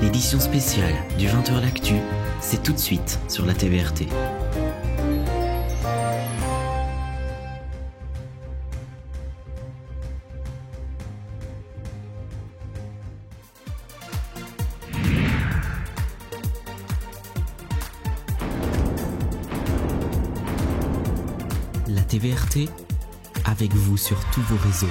Édition spéciale du 20h L'Actu, c'est tout de suite sur la TVRT. La TVRT, avec vous sur tous vos réseaux.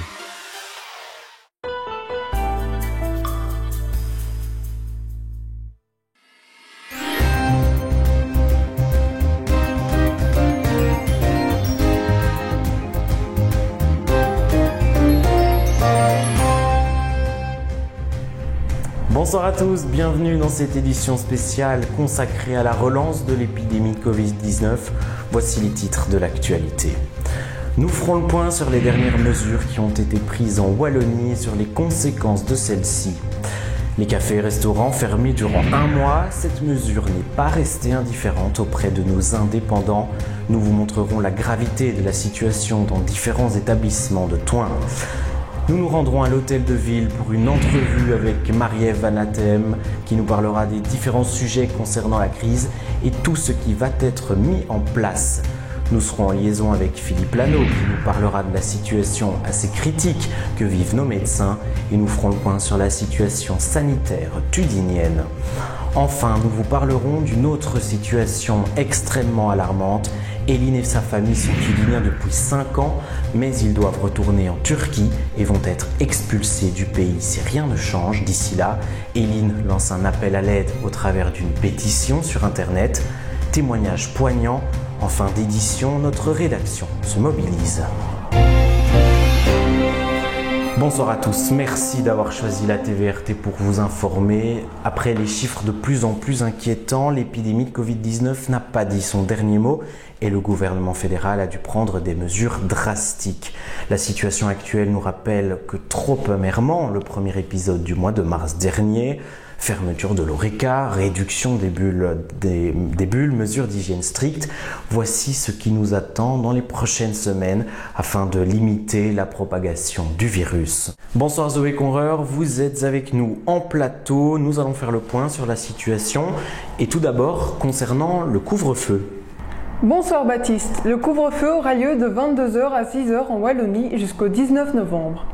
Bonsoir à tous, bienvenue dans cette édition spéciale consacrée à la relance de l'épidémie Covid-19. Voici les titres de l'actualité. Nous ferons le point sur les dernières mesures qui ont été prises en Wallonie et sur les conséquences de celles-ci. Les cafés et restaurants fermés durant un mois, cette mesure n'est pas restée indifférente auprès de nos indépendants. Nous vous montrerons la gravité de la situation dans différents établissements de Thoin. Nous nous rendrons à l'hôtel de ville pour une entrevue avec Marie-Ève Van Atem qui nous parlera des différents sujets concernant la crise et tout ce qui va être mis en place. Nous serons en liaison avec Philippe Lano qui nous parlera de la situation assez critique que vivent nos médecins et nous ferons le point sur la situation sanitaire tudinienne. Enfin, nous vous parlerons d'une autre situation extrêmement alarmante. Éline et sa famille sont tudiniens depuis 5 ans, mais ils doivent retourner en Turquie et vont être expulsés du pays si rien ne change d'ici là. Éline lance un appel à l'aide au travers d'une pétition sur Internet. Témoignage poignant. En fin d'édition, notre rédaction se mobilise. Bonsoir à tous, merci d'avoir choisi la TVRT pour vous informer. Après les chiffres de plus en plus inquiétants, l'épidémie de Covid-19 n'a pas dit son dernier mot et le gouvernement fédéral a dû prendre des mesures drastiques. La situation actuelle nous rappelle que trop amèrement le premier épisode du mois de mars dernier. Fermeture de l'horeca, réduction des bulles, mesures d'hygiène strictes. Voici ce qui nous attend dans les prochaines semaines afin de limiter la propagation du virus. Bonsoir Zoé Conreur, vous êtes avec nous en plateau. Nous allons faire le point sur la situation et tout d'abord concernant le couvre-feu. Bonsoir Baptiste, le couvre-feu aura lieu de 22h à 6h en Wallonie jusqu'au 19 novembre.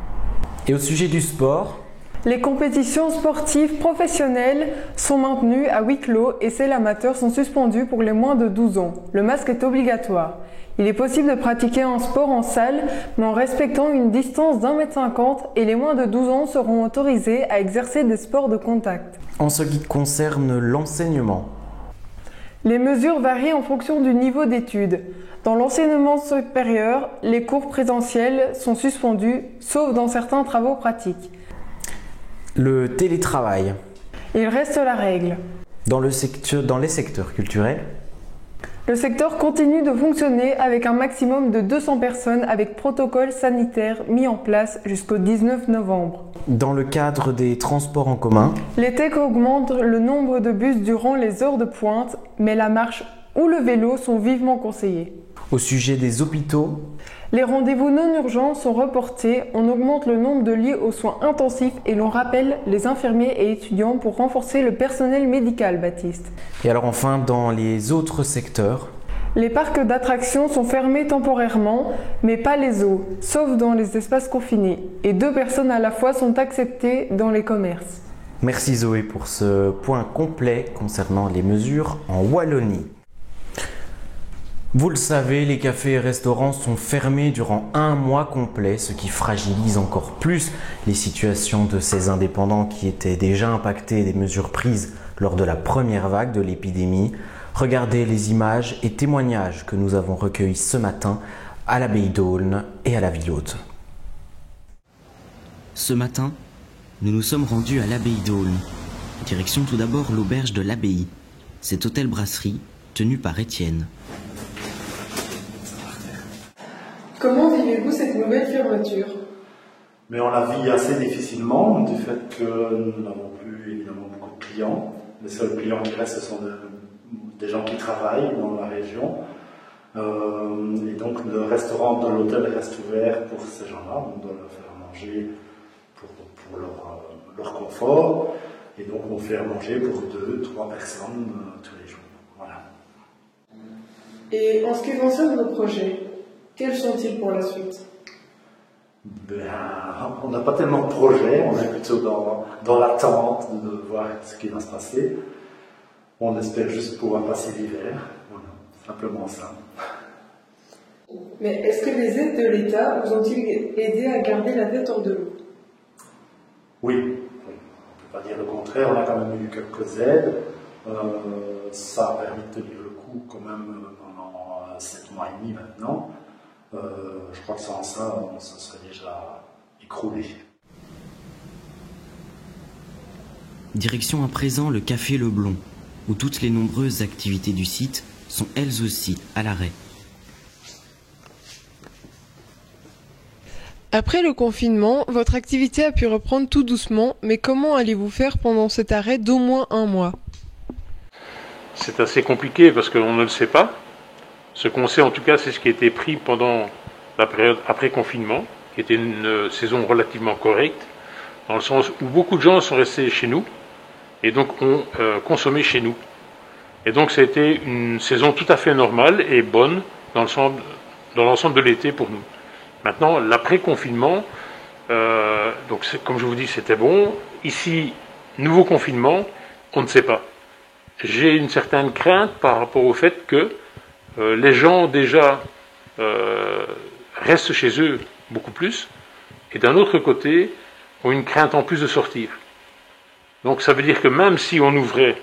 Et au sujet du sport ? Les compétitions sportives professionnelles sont maintenues à huis clos et celles amateurs sont suspendues pour les moins de 12 ans. Le masque est obligatoire. Il est possible de pratiquer un sport en salle, mais en respectant une distance d'1,50 m et les moins de 12 ans seront autorisés à exercer des sports de contact. En ce qui concerne l'enseignement, les mesures varient en fonction du niveau d'études. Dans l'enseignement supérieur, les cours présentiels sont suspendus, sauf dans certains travaux pratiques. Le télétravail. Il reste la règle. Dans les secteurs culturels, le secteur continue de fonctionner avec un maximum de 200 personnes avec protocole sanitaire mis en place jusqu'au 19 novembre. Dans le cadre des transports en commun, les TEC augmentent le nombre de bus durant les heures de pointe, mais la marche ou le vélo sont vivement conseillés. Au sujet des hôpitaux, les rendez-vous non urgents sont reportés, on augmente le nombre de lits aux soins intensifs et l'on rappelle les infirmiers et étudiants pour renforcer le personnel médical, Baptiste. Et alors enfin, dans les autres secteurs, les parcs d'attractions sont fermés temporairement, mais pas les zoos, sauf dans les espaces confinés. Et 2 personnes à la fois sont acceptées dans les commerces. Merci Zoé pour ce point complet concernant les mesures en Wallonie. Vous le savez, les cafés et restaurants sont fermés durant un mois complet, ce qui fragilise encore plus les situations de ces indépendants qui étaient déjà impactés des mesures prises lors de la première vague de l'épidémie. Regardez les images et témoignages que nous avons recueillis ce matin à l'abbaye d'Aulne et à la ville haute. Ce matin, nous nous sommes rendus à l'abbaye d'Aulne. Direction tout d'abord l'auberge de l'abbaye, cet hôtel-brasserie tenu par Étienne. Comment vivez-vous cette nouvelle fermeture ? Mais on la vit assez difficilement, du fait que nous n'avons plus évidemment beaucoup de clients. Les seuls clients qui restent, ce sont des gens qui travaillent dans la région. Et donc le restaurant de l'hôtel reste ouvert pour ces gens-là. On doit leur faire manger pour leur confort. Et donc on fait à manger pour 2-3 personnes tous les jours. Voilà. Et en ce qui concerne nos projets, quels sont-ils pour la suite? On n'a pas tellement de projets, on est plutôt dans l'attente de voir ce qui va se passer. On espère juste pouvoir passer l'hiver. Voilà, simplement ça. Mais est-ce que les aides de l'État vous ont-ils aidé à garder la tête hors de l'eau? Oui, on ne peut pas dire le contraire, on a quand même eu quelques aides. Ça a permis de tenir le coup quand même pendant 7 mois et demi maintenant. Je crois que sans ça, on se serait déjà écroulé. Direction à présent le Café Leblon, où toutes les nombreuses activités du site sont elles aussi à l'arrêt. Après le confinement, votre activité a pu reprendre tout doucement, mais comment allez-vous faire pendant cet arrêt d'au moins 1 mois? C'est assez compliqué parce qu'on ne le sait pas. Ce qu'on sait en tout cas, c'est ce qui a été pris pendant la période après confinement, qui était une saison relativement correcte, dans le sens où beaucoup de gens sont restés chez nous et donc ont consommé chez nous. Et donc ça a été une saison tout à fait normale et bonne dans l'ensemble de l'été pour nous. Maintenant, l'après-confinement, donc comme je vous dis, c'était bon. Ici, nouveau confinement, on ne sait pas. J'ai une certaine crainte par rapport au fait que les gens déjà restent chez eux beaucoup plus, et d'un autre côté, ont une crainte en plus de sortir. Donc ça veut dire que même si on ouvrait,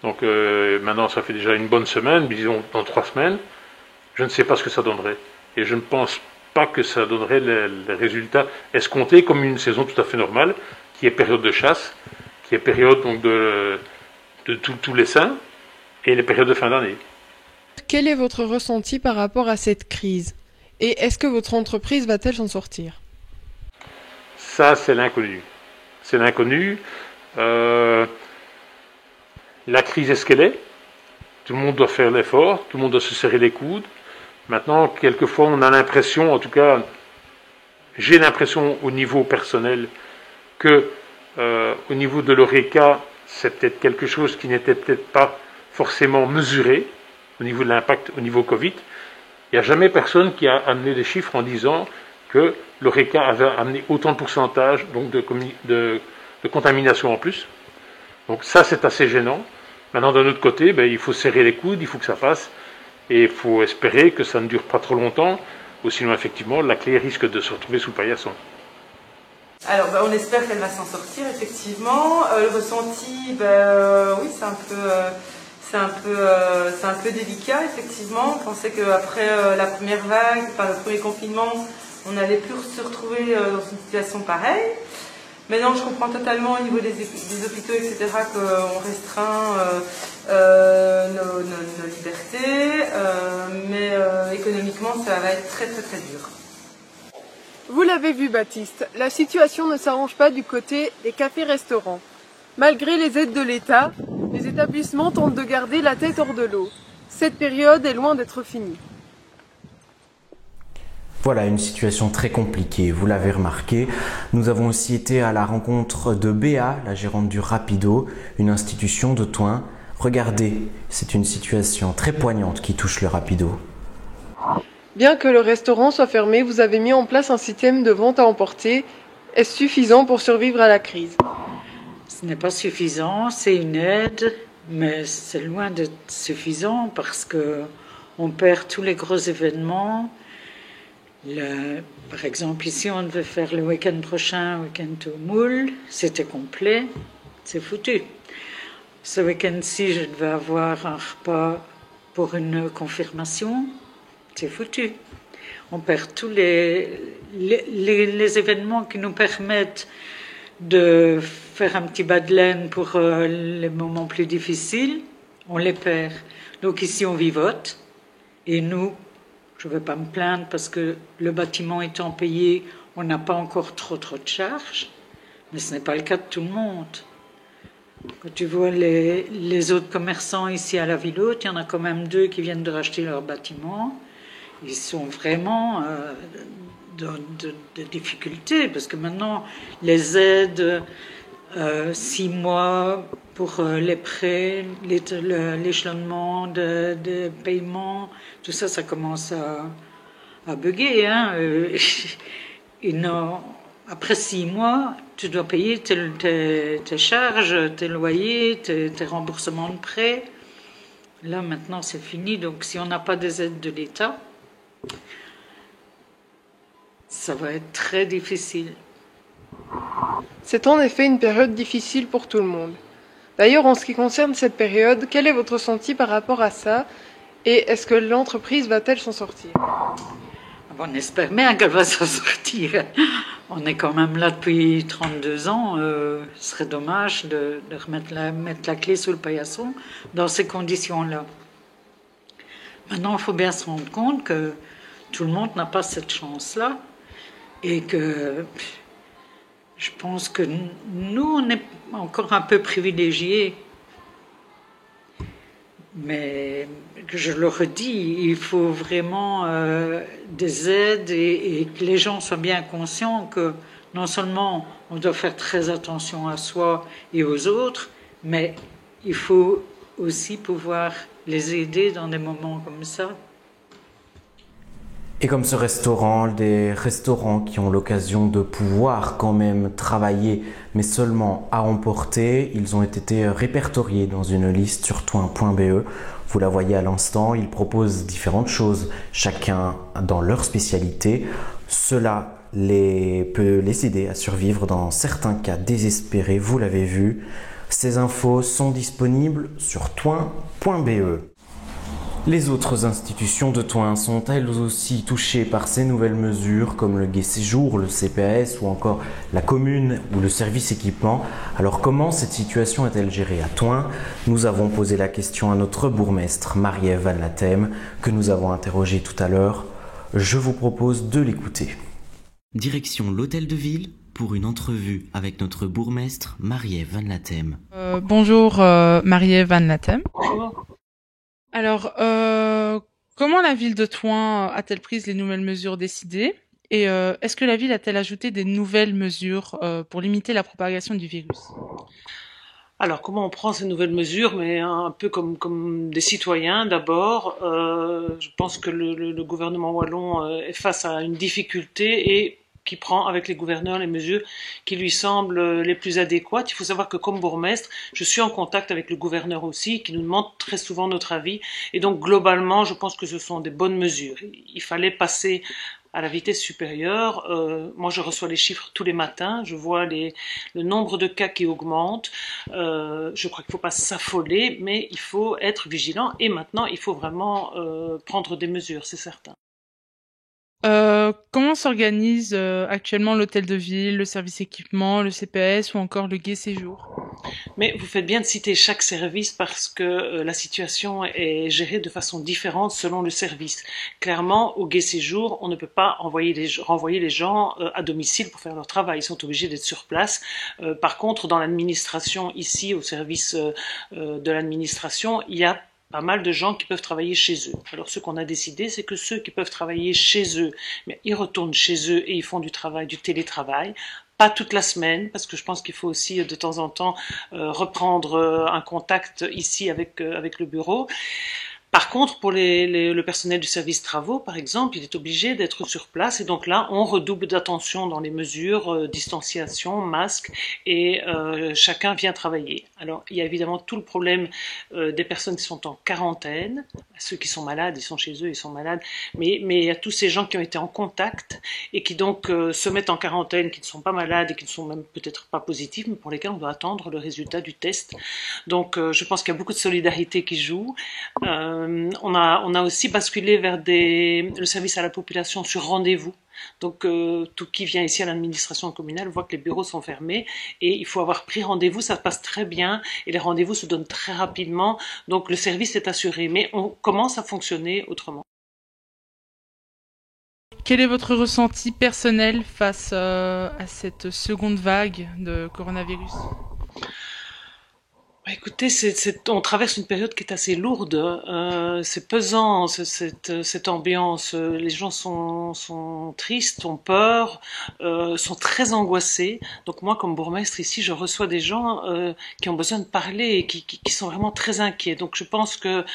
donc maintenant ça fait déjà une bonne semaine, disons dans 3 semaines, je ne sais pas ce que ça donnerait. Et je ne pense pas que ça donnerait les résultats escomptés comme une saison tout à fait normale, qui est période de chasse, qui est période donc de tous les saints, et les périodes de fin d'année. Quel est votre ressenti par rapport à cette crise? Et est-ce que votre entreprise va-t-elle s'en sortir? Ça, c'est l'inconnu. C'est l'inconnu. La crise est ce qu'elle est. Tout le monde doit faire l'effort, tout le monde doit se serrer les coudes. Maintenant, quelquefois, on a l'impression, en tout cas, j'ai l'impression au niveau personnel, que au niveau de l'Horeca, c'est peut-être quelque chose qui n'était peut-être pas forcément mesuré au niveau de l'impact au niveau Covid. Il n'y a jamais personne qui a amené des chiffres en disant que l'Horeca avait amené autant de pourcentage donc de contamination en plus. Donc ça, c'est assez gênant. Maintenant, d'un autre côté, il faut serrer les coudes, il faut que ça passe, et il faut espérer que ça ne dure pas trop longtemps, ou sinon, effectivement, la clé risque de se retrouver sous le paillasson. Alors, on espère qu'elle va s'en sortir, effectivement. Le ressenti, oui, c'est un peu délicat, effectivement. On pensait qu'après la première vague, le premier confinement, on n'allait plus se retrouver dans une situation pareille. Maintenant, je comprends totalement au niveau des hôpitaux, etc., qu'on restreint nos libertés, mais économiquement, ça va être très, très, très dur. Vous l'avez vu, Baptiste, la situation ne s'arrange pas du côté des cafés-restaurants. Malgré les aides de l'État, les établissements tentent de garder la tête hors de l'eau. Cette période est loin d'être finie. Voilà, une situation très compliquée, vous l'avez remarqué. Nous avons aussi été à la rencontre de Béa, la gérante du Rapido, une institution de Thoin. Regardez, c'est une situation très poignante qui touche le Rapido. Bien que le restaurant soit fermé, vous avez mis en place un système de vente à emporter. Est-ce suffisant pour survivre à la crise? Ce n'est pas suffisant, c'est une aide, mais c'est loin d'être suffisant parce qu'on perd tous les gros événements. Par exemple, ici, on devait faire le week-end prochain, week-end au Moule, c'était complet, c'est foutu. Ce week-end-ci, je devais avoir un repas pour une confirmation, c'est foutu. On perd tous les événements qui nous permettent de faire un petit bas de laine pour les moments plus difficiles, on les perd. Donc ici, on vivote, et nous, je ne vais pas me plaindre parce que le bâtiment étant payé, on n'a pas encore trop de charges, mais ce n'est pas le cas de tout le monde. Quand tu vois les autres commerçants ici à la ville haute, il y en a quand même 2 qui viennent de racheter leur bâtiment. Ils sont vraiment de difficultés parce que maintenant, les aides 6 mois pour les prêts, l'échelonnement de paiement, tout ça, ça commence à bugger. Hein. Après 6 mois, tu dois payer tes charges, tes loyers, tes remboursements de prêts. Là, maintenant, c'est fini. Donc, si on n'a pas des aides de l'État, ça va être très difficile. C'est en effet une période difficile pour tout le monde. D'ailleurs, en ce qui concerne cette période, quel est votre ressenti par rapport à ça? Et est-ce que l'entreprise va-t-elle s'en sortir? On espère bien qu'elle va s'en sortir. On est quand même là depuis 32 ans. Ce serait dommage de mettre la clé sous le paillasson dans ces conditions-là. Maintenant, il faut bien se rendre compte que tout le monde n'a pas cette chance-là et que je pense que nous, on est encore un peu privilégiés. Mais je le redis, il faut vraiment des aides et que les gens soient bien conscients que non seulement on doit faire très attention à soi et aux autres, mais il faut aussi pouvoir les aider dans des moments comme ça. Et comme ce restaurant, des restaurants qui ont l'occasion de pouvoir quand même travailler, mais seulement à emporter, ils ont été répertoriés dans une liste sur toin.be. Vous la voyez à l'instant, ils proposent différentes choses, chacun dans leur spécialité. Cela peut les aider à survivre dans certains cas désespérés, vous l'avez vu. Ces infos sont disponibles sur toin.be. Les autres institutions de Toin sont elles aussi touchées par ces nouvelles mesures comme le Gai Séjour, le CPAS ou encore la commune ou le service équipement. Alors comment cette situation est-elle gérée à Toin? Nous avons posé la question à notre bourgmestre Marie-Ève Van Latem que nous avons interrogé tout à l'heure. Je vous propose de l'écouter. Direction l'hôtel de ville pour une entrevue avec notre bourgmestre Marie-Ève Van Latem. Bonjour Marie-Ève Van Latem. Bonjour. Alors, comment la ville de Toin a-t-elle pris les nouvelles mesures décidées? Et est-ce que la ville a-t-elle ajouté des nouvelles mesures pour limiter la propagation du virus? Alors, comment on prend ces nouvelles mesures? Mais un peu comme des citoyens d'abord. Je pense que le gouvernement wallon est face à une difficulté et qui prend avec les gouverneurs les mesures qui lui semblent les plus adéquates. Il faut savoir que comme bourgmestre, je suis en contact avec le gouverneur aussi, qui nous demande très souvent notre avis. Et donc, globalement, je pense que ce sont des bonnes mesures. Il fallait passer à la vitesse supérieure. Moi, je reçois les chiffres tous les matins. Je vois le nombre de cas qui augmente. Je crois qu'il ne faut pas s'affoler, mais il faut être vigilant. Et maintenant, il faut vraiment prendre des mesures, c'est certain. Comment s'organise actuellement l'hôtel de ville, le service équipement, le CPS ou encore le Gai Séjour? Mais vous faites bien de citer chaque service parce que la situation est gérée de façon différente selon le service. Clairement, au Gai Séjour, on ne peut pas renvoyer les gens à domicile pour faire leur travail. Ils sont obligés d'être sur place. Par contre, dans l'administration, ici, au service de l'administration, il y a pas mal de gens qui peuvent travailler chez eux. Alors ce qu'on a décidé, c'est que ceux qui peuvent travailler chez eux, mais ils retournent chez eux et ils font du télétravail, pas toute la semaine, parce que je pense qu'il faut aussi de temps en temps reprendre un contact ici avec le bureau. Par contre, pour le personnel du service travaux, par exemple, il est obligé d'être sur place et donc là, on redouble d'attention dans les mesures, distanciation, masque et chacun vient travailler. Alors, il y a évidemment tout le problème des personnes qui sont en quarantaine. Ceux qui sont malades, ils sont chez eux, ils sont malades. Mais il y a tous ces gens qui ont été en contact et qui donc se mettent en quarantaine, qui ne sont pas malades et qui ne sont même peut-être pas positifs, mais pour lesquels on doit attendre le résultat du test. Donc, je pense qu'il y a beaucoup de solidarité qui joue. On a aussi basculé vers le service à la population sur rendez-vous. Donc tout qui vient ici à l'administration communale voit que les bureaux sont fermés et il faut avoir pris rendez-vous, ça se passe très bien et les rendez-vous se donnent très rapidement. Donc le service est assuré, mais on commence à fonctionner autrement. Quel est votre ressenti personnel face à cette seconde vague de coronavirus? Écoutez, on traverse une période qui est assez lourde. C'est pesant, cette ambiance. Les gens sont tristes, ont peur, sont très angoissés. Donc moi, comme bourgmestre ici, je reçois des gens qui ont besoin de parler et qui sont vraiment très inquiets. Donc je pense que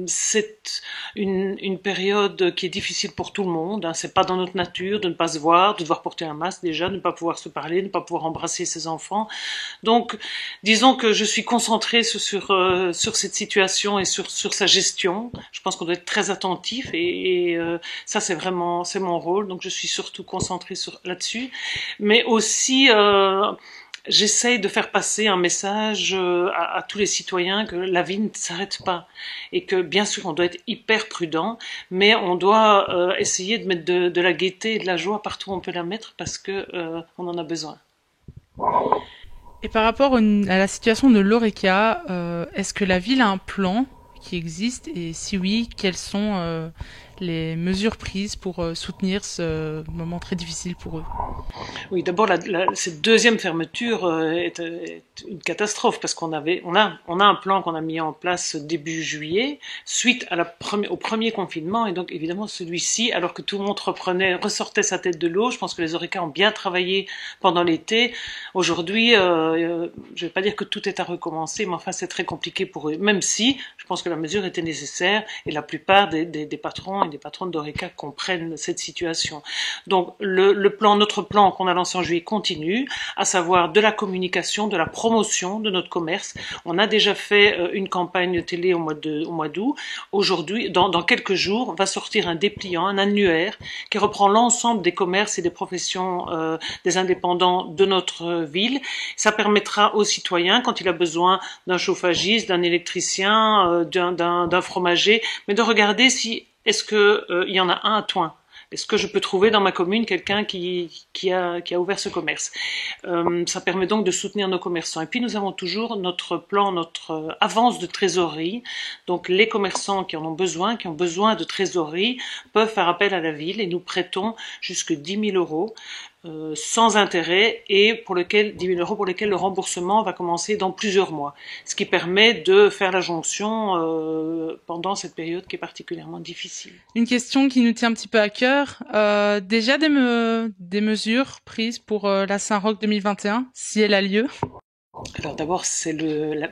c'est une période qui est difficile pour tout le monde. Hein. C'est pas dans notre nature de ne pas se voir, de devoir porter un masque déjà, de ne pas pouvoir se parler, de ne pas pouvoir embrasser ses enfants. Donc, disons que je suis concentrée sur cette situation et sur sa gestion. Je pense qu'on doit être très attentif et ça c'est mon rôle. Donc je suis surtout concentrée là-dessus, mais aussi j'essaye de faire passer un message à tous les citoyens que la vie ne s'arrête pas et que bien sûr on doit être hyper prudent, mais on doit essayer de mettre de la gaieté et de la joie partout où on peut la mettre parce que on en a besoin. Et par rapport à la situation de l'Horeca, est-ce que la ville a un plan qui existe et si oui, quelles sont les mesures prises pour soutenir ce moment très difficile pour eux? Oui, d'abord, cette deuxième fermeture est une catastrophe parce on a un plan qu'on a mis en place début juillet suite au premier confinement et donc évidemment celui-ci, alors que tout le monde ressortait sa tête de l'eau. Je pense que les Horeca ont bien travaillé pendant l'été. Aujourd'hui, je vais pas dire que tout est à recommencer, mais enfin c'est très compliqué pour eux. Même si je pense que la mesure était nécessaire et la plupart des patrons et des patronnes d'Horeca comprennent cette situation. Donc notre plan qu'on a lancé en juillet continue, à savoir de la communication, de la promotion de notre commerce. On a déjà fait une campagne télé au mois d'août. Aujourd'hui, dans quelques jours, va sortir un dépliant, un annuaire qui reprend l'ensemble des commerces et des professions des indépendants de notre ville. Ça permettra aux citoyens, quand il a besoin d'un chauffagiste, d'un électricien, d'un fromager, mais de regarder si est-ce que il y en a un à Thoin. Est-ce que je peux trouver dans ma commune quelqu'un qui a ouvert ce commerce? Ça permet donc de soutenir nos commerçants. Et puis nous avons toujours notre plan, notre avance de trésorerie. Donc les commerçants qui en ont besoin, qui ont besoin de trésorerie, peuvent faire appel à la ville et nous prêtons jusque 10 000 euros. Sans intérêt et 10 000 euros pour lesquels le remboursement va commencer dans plusieurs mois. Ce qui permet de faire la jonction pendant cette période qui est particulièrement difficile. Une question qui nous tient un petit peu à cœur. Déjà des mesures prises pour la Saint-Roch 2021, si elle a lieu? Alors d'abord,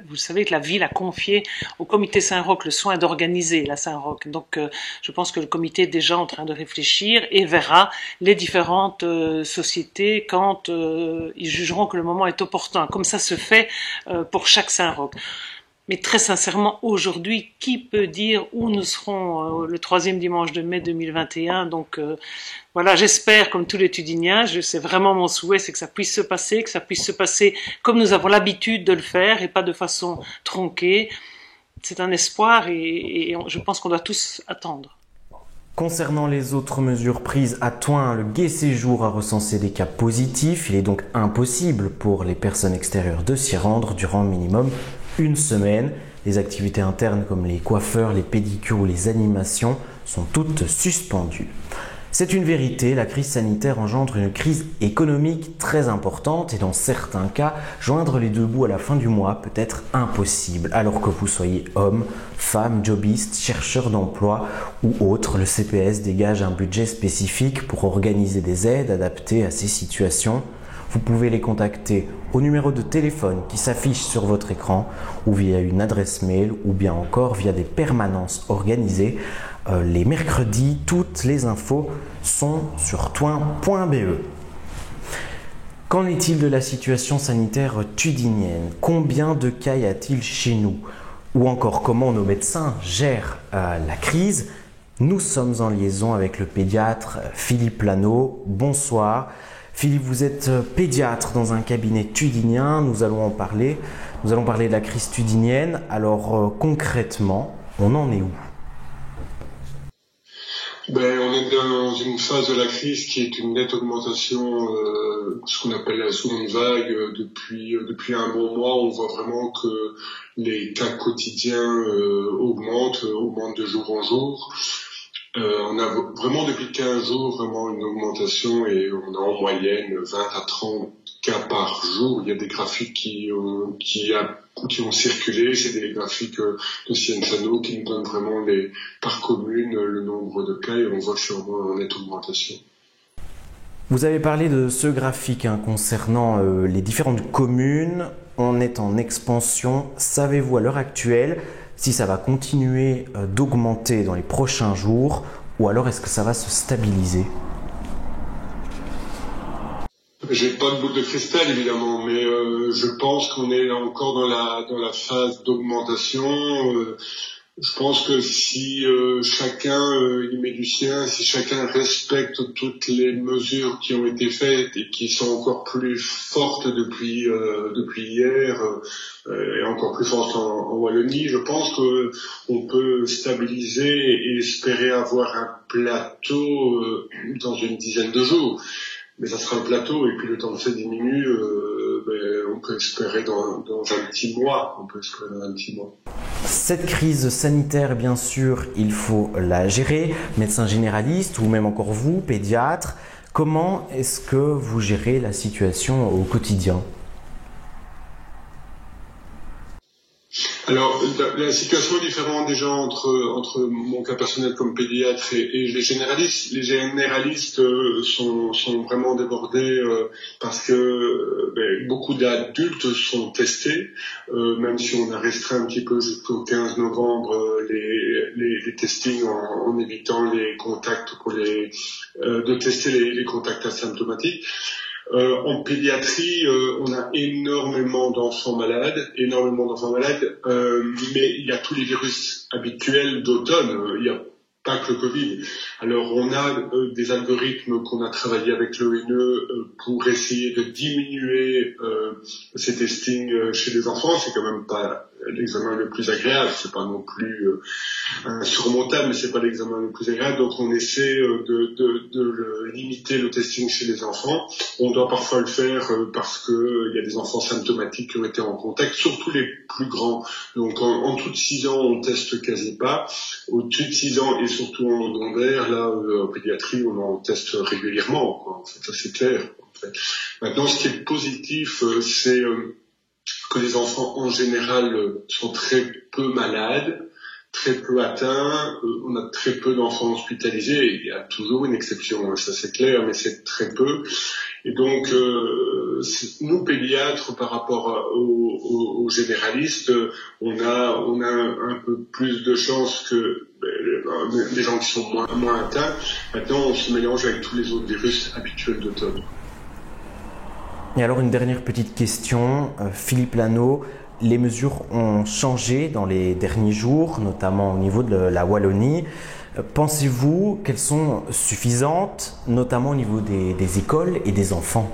vous savez que la ville a confié au comité Saint-Roch le soin d'organiser la Saint-Roch. Donc je pense que le comité est déjà en train de réfléchir et verra les différentes sociétés quand ils jugeront que le moment est opportun, comme ça se fait pour chaque Saint-Roch. Mais très sincèrement, aujourd'hui, qui peut dire où nous serons le 3e dimanche de mai 2021? Donc voilà, j'espère, comme tous les Tudiniens, c'est vraiment mon souhait, c'est que ça puisse se passer comme nous avons l'habitude de le faire et pas de façon tronquée. C'est un espoir et je pense qu'on doit tous attendre. Concernant les autres mesures prises à Thoin, le Gai Séjour a recensé des cas positifs. Il est donc impossible pour les personnes extérieures de s'y rendre durant minimum une semaine. Les activités internes comme les coiffeurs, les pédicures ou les animations sont toutes suspendues. C'est une vérité, la crise sanitaire engendre une crise économique très importante et dans certains cas, joindre les deux bouts à la fin du mois peut être impossible. Alors que vous soyez homme, femme, jobiste, chercheur d'emploi ou autre, le CPS dégage un budget spécifique pour organiser des aides adaptées à ces situations. Vous pouvez les contacter au numéro de téléphone qui s'affiche sur votre écran ou via une adresse mail ou bien encore via des permanences organisées. Les mercredis, toutes les infos sont sur thoin.be. Qu'en est-il de la situation sanitaire tudinienne? Combien de cas y a-t-il chez nous? Ou encore comment nos médecins gèrent la crise? Nous sommes en liaison avec le pédiatre Philippe Lano. Bonsoir. Philippe, vous êtes pédiatre dans un cabinet tudinien. Nous allons parler de la crise tudinienne. Alors concrètement, on en est où? On est dans une phase de la crise qui est une nette augmentation, ce qu'on appelle la seconde vague. Depuis un bon mois, on voit vraiment que les cas quotidiens augmentent de jour en jour. On a vraiment depuis 15 jours vraiment une augmentation et on a en moyenne 20 à 30 cas par jour. Il y a des graphiques qui ont circulé, c'est des graphiques de Cienzano qui nous donnent vraiment par commune le nombre de cas et on voit que c'est vraiment en nette augmentation. Vous avez parlé de ce graphique concernant les différentes communes. On est en expansion. Savez-vous à l'heure actuelle si ça va continuer d'augmenter dans les prochains jours ou alors est-ce que ça va se stabiliser? J'ai pas de boule de cristal évidemment, mais je pense qu'on est encore dans la phase d'augmentation. Je pense que si chacun y met du sien, si chacun respecte toutes les mesures qui ont été faites et qui sont encore plus fortes depuis hier et encore plus fortes en Wallonie, je pense qu'on peut stabiliser et espérer avoir un plateau dans une dizaine de jours. Mais ça sera un plateau et puis le temps que ça diminue, on peut espérer dans un petit mois. Cette crise sanitaire, bien sûr, il faut la gérer. Médecin généraliste ou même encore vous, pédiatre, comment est-ce que vous gérez la situation au quotidien? Alors, la situation est différente déjà entre mon cas personnel comme pédiatre et les généralistes. Les généralistes sont vraiment débordés parce que beaucoup d'adultes sont testés, même si on a restreint un petit peu jusqu'au 15 novembre les testings en évitant les contacts de tester les contacts asymptomatiques. En pédiatrie, on a énormément d'enfants malades, mais il y a tous les virus habituels d'automne, il n'y a pas que le Covid. Alors on a des algorithmes qu'on a travaillé avec l'ONE pour essayer de diminuer ces testings chez les enfants. C'est quand même pas l'examen le plus agréable, c'est pas non plus insurmontable, mais c'est pas l'examen le plus agréable. Donc on essaie de limiter le testing chez les enfants. On doit parfois le faire parce que il y a des enfants symptomatiques qui ont été en contact, surtout les plus grands. Donc en dessous de 6 ans, on teste quasi pas. Au-dessus de 6 ans et surtout en secondaire, là en pédiatrie, on en teste régulièrement, quoi. En fait, ça c'est clair. En fait. Maintenant, ce qui est positif, c'est que les enfants en général sont très peu malades, très peu atteints. On a très peu d'enfants hospitalisés. Il y a toujours une exception, ça c'est clair, mais c'est très peu. Et donc, nous pédiatres, par rapport aux généralistes, on a un peu plus de chance que des gens qui sont moins atteints. Maintenant, on se mélange avec tous les autres virus habituels d'automne. Et alors une dernière petite question, Philippe Lano, les mesures ont changé dans les derniers jours, notamment au niveau de la Wallonie. Pensez-vous qu'elles sont suffisantes, notamment au niveau des écoles et des enfants?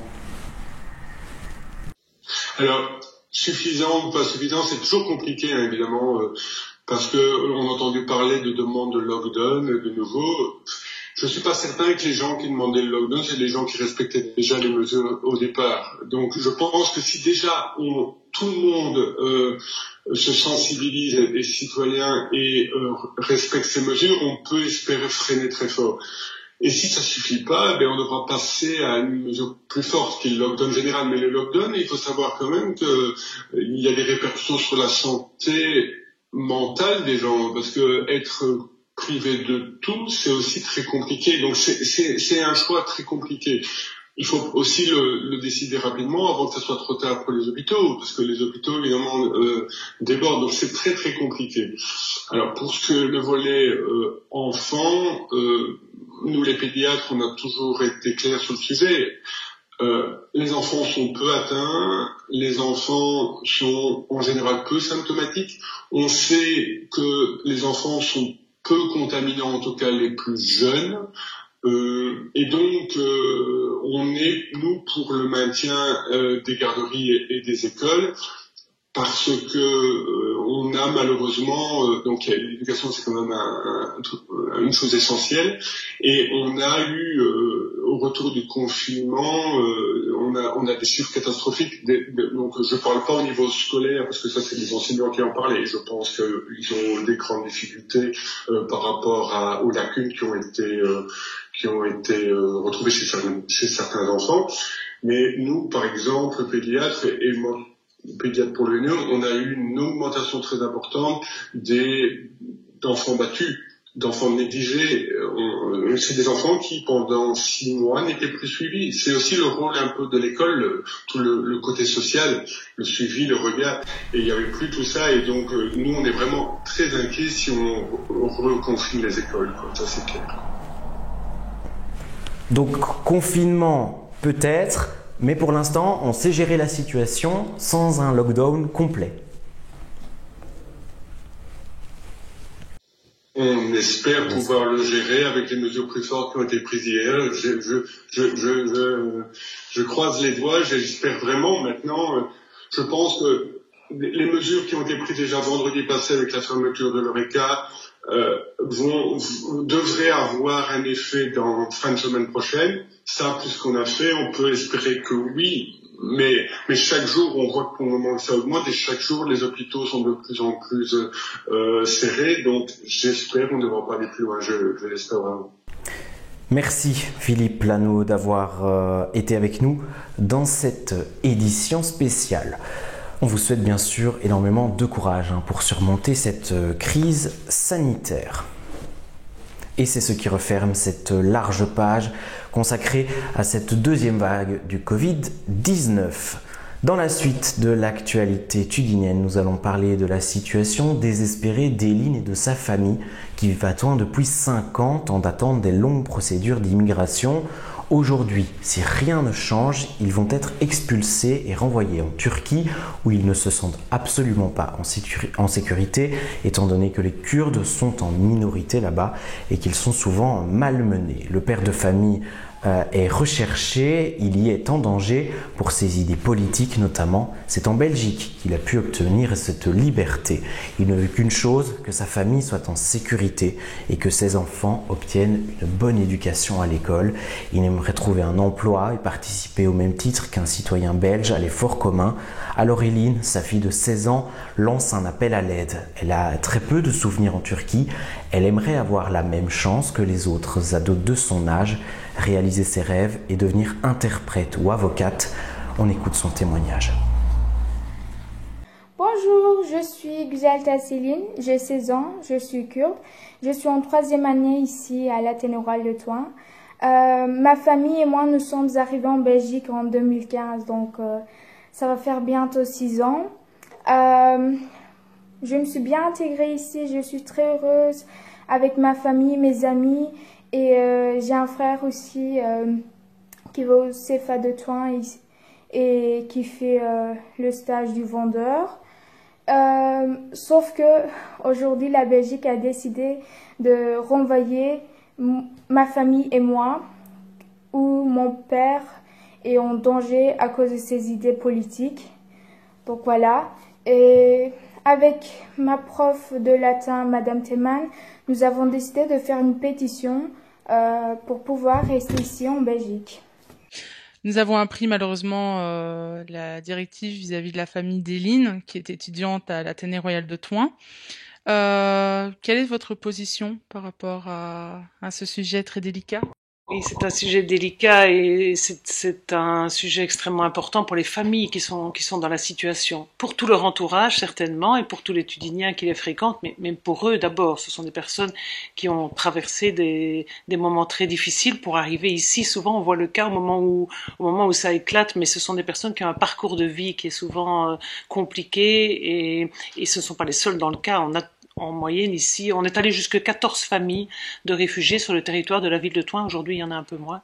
Alors, suffisant ou pas suffisant, c'est toujours compliqué, hein, évidemment, parce que on a entendu parler de demandes de lockdown de nouveau. Je suis pas certain que les gens qui demandaient le lockdown, c'est les gens qui respectaient déjà les mesures au départ. Donc, je pense que si déjà tout le monde se sensibilise, les citoyens, et respecte ces mesures, on peut espérer freiner très fort. Et si ça suffit pas, on devra passer à une mesure plus forte qui est le lockdown général. Mais le lockdown, il faut savoir quand même qu'il y a des répercussions sur la santé mentale des gens, parce que être privé de tout, c'est aussi très compliqué. Donc c'est un choix très compliqué. Il faut aussi le décider rapidement avant que ça soit trop tard pour les hôpitaux, parce que les hôpitaux évidemment débordent. Donc c'est très très compliqué. Alors pour ce que le volet enfant, nous les pédiatres, on a toujours été clairs sur le sujet. Les enfants sont peu atteints, les enfants sont en général peu symptomatiques. On sait que les enfants sont peu contaminants, en tout cas les plus jeunes. Et donc, on est, nous, pour le maintien des garderies et des écoles, parce que on a malheureusement, donc l'éducation c'est quand même une chose essentielle, et on au retour du confinement, on a des chiffres catastrophiques. Donc, je parle pas au niveau scolaire, parce que ça, c'est les enseignants qui en parlent, et je pense qu'ils ont des grandes difficultés par rapport aux lacunes qui ont été retrouvées chez certains enfants. Mais nous, par exemple, pédiatres, et moi, pédiatre pour l'Union, on a eu une augmentation très importante d'enfants battus, d'enfants négligés. C'est des enfants qui, pendant 6 mois, n'étaient plus suivis. C'est aussi le rôle un peu de l'école, tout le côté social, le suivi, le regard. Et il n'y avait plus tout ça. Et donc, nous, on est vraiment très inquiets si on reconfine les écoles, quoi. Ça, c'est clair. Donc, confinement, peut-être, mais pour l'instant, on sait gérer la situation sans un lockdown complet. On espère pouvoir le gérer avec les mesures plus fortes qui ont été prises hier. Je croise les doigts, j'espère vraiment. Maintenant, je pense que les mesures qui ont été prises déjà vendredi passé avec la fermeture de l'Horeca devraient avoir un effet dans fin de semaine prochaine. Ça, plus qu'on a fait, on peut espérer que oui. Mais chaque jour, on voit que pour le moment ça augmente, et chaque jour, les hôpitaux sont de plus en plus serrés. Donc, j'espère qu'on ne devra pas aller plus loin. Je l'espère vraiment. Merci Philippe Lano d'avoir été avec nous dans cette édition spéciale. On vous souhaite bien sûr énormément de courage pour surmonter cette crise sanitaire. Et c'est ce qui referme cette large page consacrée à cette deuxième vague du Covid-19. Dans la suite de l'actualité tudinienne, nous allons parler de la situation désespérée d'Éline et de sa famille qui vivent à Thoin depuis 5 ans, tant d'attendre des longues procédures d'immigration. Aujourd'hui, si rien ne change, ils vont être expulsés et renvoyés en Turquie où ils ne se sentent absolument pas en sécurité étant donné que les Kurdes sont en minorité là-bas et qu'ils sont souvent malmenés. Le père de famille est recherché, il y est en danger pour ses idées politiques notamment. C'est en Belgique qu'il a pu obtenir cette liberté. Il ne veut qu'une chose, que sa famille soit en sécurité et que ses enfants obtiennent une bonne éducation à l'école. Il aimerait trouver un emploi et participer au même titre qu'un citoyen belge à l'effort commun. Alors Éline, sa fille de 16 ans, lance un appel à l'aide. Elle a très peu de souvenirs en Turquie. Elle aimerait avoir la même chance que les autres ados de son âge, réaliser ses rêves et devenir interprète ou avocate. On écoute son témoignage. Bonjour, je suis Güzelta Céline, j'ai 16 ans, je suis kurde. Je suis en 3e année ici à l'Athénée Royal de Thoin. Ma famille et moi, nous sommes arrivés en Belgique en 2015, donc ça va faire bientôt 6 ans. Je me suis bien intégrée ici, je suis très heureuse avec ma famille, mes amis. Et j'ai un frère aussi qui va au CFA de Thoin et qui fait le stage du vendeur. Sauf que aujourd'hui, la Belgique a décidé de renvoyer ma famille et moi, où mon père est en danger à cause de ses idées politiques. Donc voilà. Et avec ma prof de latin, Madame Teman, nous avons décidé de faire une pétition pour pouvoir rester ici en Belgique. Nous avons appris malheureusement la directive vis-à-vis de la famille d'Éline, qui est étudiante à l'Athénée Royal de Thoin. Quelle est votre position par rapport à ce sujet très délicat ? Oui, c'est un sujet délicat et c'est un sujet extrêmement important pour les familles qui sont dans la situation. Pour tout leur entourage, certainement, et pour tous les Tudiniens qui les fréquentent, mais même pour eux d'abord. Ce sont des personnes qui ont traversé des moments très difficiles pour arriver ici. Souvent, on voit le cas au moment où ça éclate, mais ce sont des personnes qui ont un parcours de vie qui est souvent compliqué et ce ne sont pas les seuls dans le cas. On a en moyenne ici, on est allé jusqu'à 14 familles de réfugiés sur le territoire de la ville de Thoin. Aujourd'hui, il y en a un peu moins.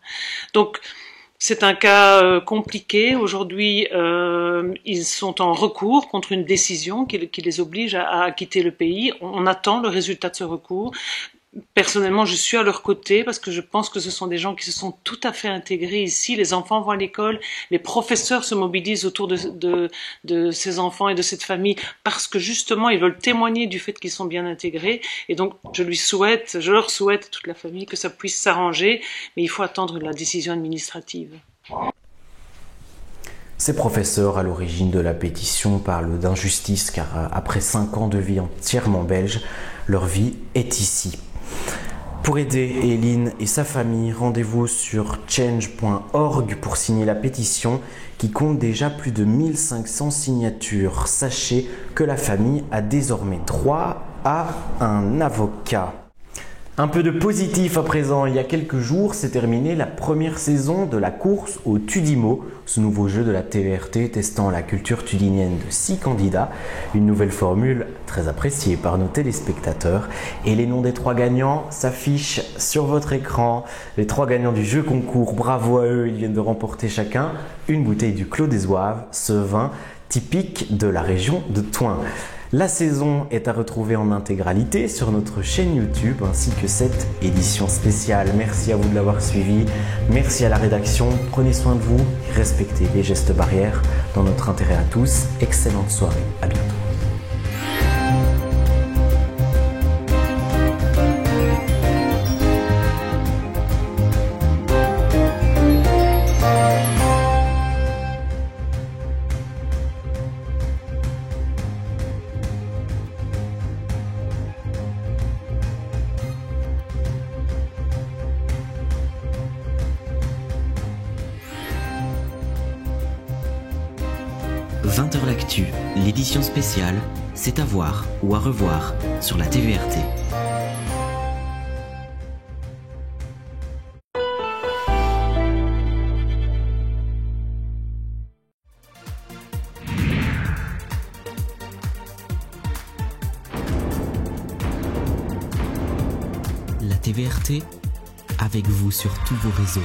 Donc, c'est un cas compliqué. Aujourd'hui, ils sont en recours contre une décision qui les oblige à quitter le pays. On attend le résultat de ce recours. Personnellement, je suis à leur côté parce que je pense que ce sont des gens qui se sont tout à fait intégrés ici. Les enfants vont à l'école, les professeurs se mobilisent autour de ces enfants et de cette famille parce que justement, ils veulent témoigner du fait qu'ils sont bien intégrés. Et donc, je leur souhaite, toute la famille, que ça puisse s'arranger, mais il faut attendre la décision administrative. Ces professeurs à l'origine de la pétition parlent d'injustice car après 5 ans de vie entièrement belge, leur vie est ici. Pour aider Eline et sa famille, rendez-vous sur change.org pour signer la pétition qui compte déjà plus de 1500 signatures. Sachez que la famille a désormais droit à un avocat. Un peu de positif à présent. Il y a quelques jours s'est terminée la première saison de la course au Tudimo, ce nouveau jeu de la TVRT testant la culture tudinienne de 6 candidats. Une nouvelle formule très appréciée par nos téléspectateurs. Et les noms des 3 gagnants s'affichent sur votre écran. Les 3 gagnants du jeu concours, bravo à eux, ils viennent de remporter chacun une bouteille du Clos des Oives, ce vin typique de la région de Thoin. La saison est à retrouver en intégralité sur notre chaîne YouTube ainsi que cette édition spéciale. Merci à vous de l'avoir suivi, merci à la rédaction, prenez soin de vous, respectez les gestes barrières dans notre intérêt à tous. Excellente soirée, à bientôt. « 20h l'actu, l'édition spéciale, c'est à voir ou à revoir sur la TVRT. La TVRT, avec vous sur tous vos réseaux.